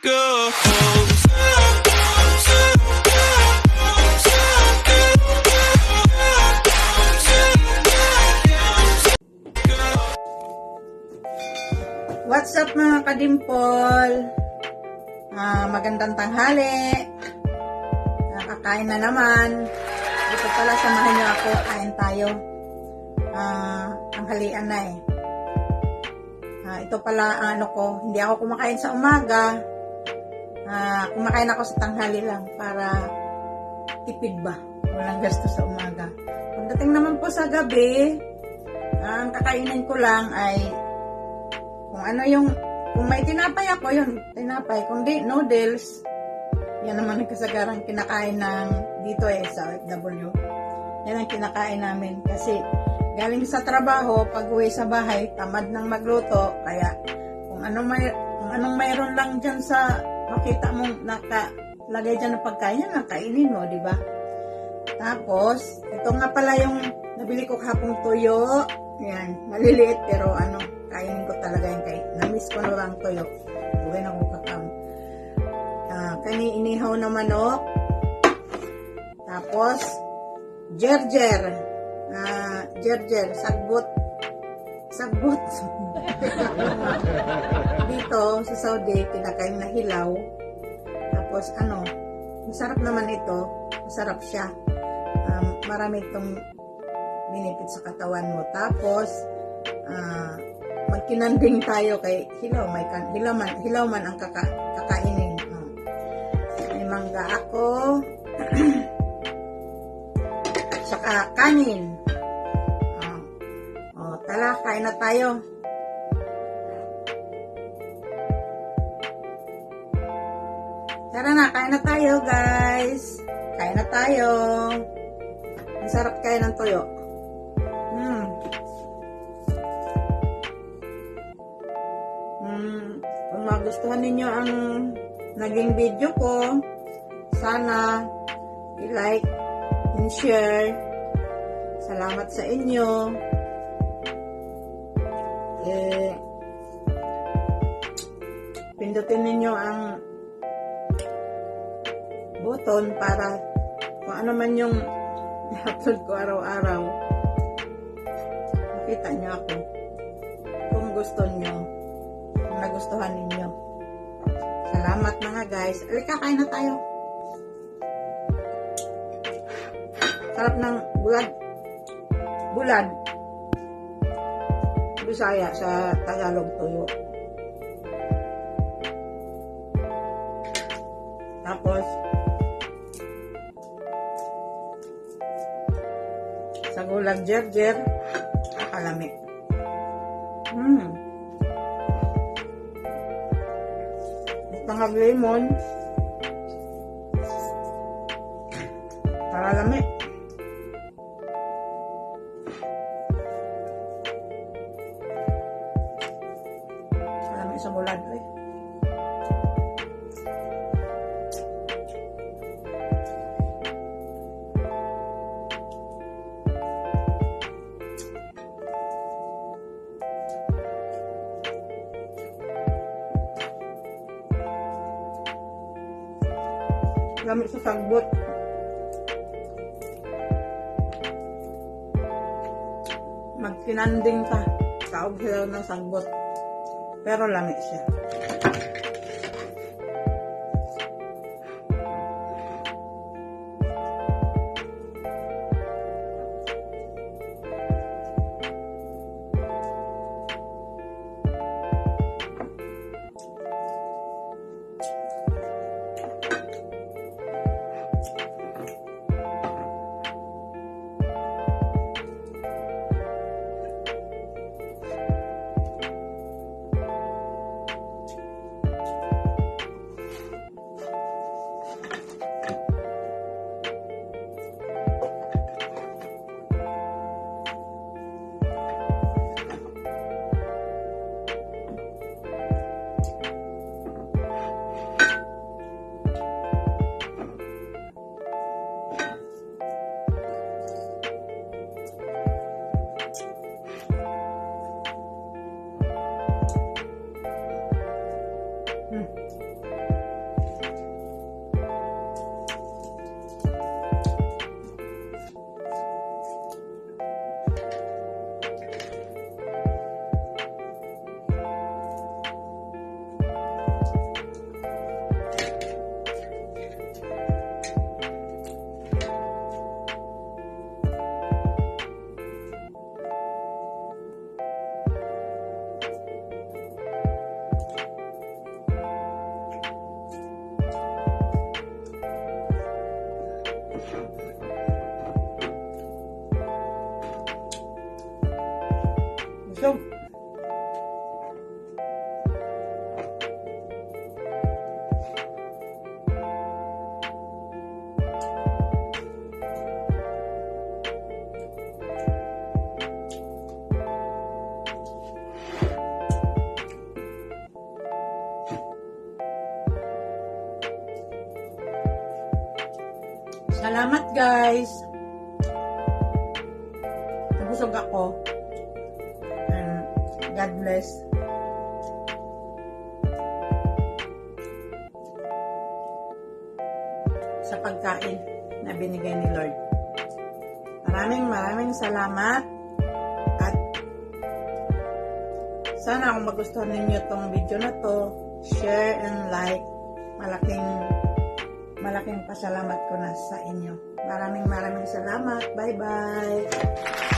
go. What's up mga kadimpol? Magandang tanghali. Kakain na naman. Ito pala, samahan niyo ako. Kain tayo. Tanghalian na eh. Ito pala ano ko, hindi ako kumakain sa umaga. Kumakain ako sa tanghali lang para tipid ba. Walang gasto sa umaga. Pagdating naman po sa gabi, ang kakainin ko lang ay kung ano yung, kung may tinapay ako, yun, tinapay. Kung di, noodles. Yan naman ang kasagarang kinakain ng dito eh, sa OFW. Yan ang kinakain namin. Kasi galing sa trabaho, pag uwi sa bahay, tamad nang magluto. Kaya kung anong mayroon lang dyan sa makita mong nakalagay dyan ng pagkain, yan lang kainin mo, di ba? Tapos, ito nga pala yung nabili ko kahapong tuyo. Yan, maliliit pero ano, kainin ko talaga yung kain. Namiss ko na lang tuyo. Uwi na kong kakam. Inihaw na manok. Tapos, gerger. Gerger, sagbot. Dito, sa Saudi, kinakain na hilaw. Tapos, ano, masarap naman ito. Masarap siya. Marami itong benefit sa katawan mo. Tapos, magkinanding tayo kay hilaw. Hilaw man ang kakainin. May mangga ako. At saka kanin. Tala, kain na tayo. Tara na, kain na tayo guys. Kain na tayo. Ang sarap kain ng tuyo. Kung magustuhan ninyo ang naging video ko, sana i-like and share. Salamat sa inyo. Pindutin ninyo ang button para kung ano man yung i-upload ko araw-araw, makita nyo ako kung gusto nyo, kung nagustuhan ninyo. Salamat mga guys. Alika, kain na tayo. Sarap ng bulad Bisaya sa Tagalog tuyo. Tapos sa gulag gerger, kalami. Tangag lemon, kalami. Kalami sa bulad eh. Gamit sa sagbot. Magkinanding ka. Kaog sila ng sagbot. Pero lamig siya. So, salamat guys. Nabusog ako. And God bless. Sa pagkain na binigay ni Lord. Maraming salamat. At sana kung magustuhan ninyo tong video na to, share and like. Malaking pasalamat ko na sa inyo. Maraming salamat. Bye-bye.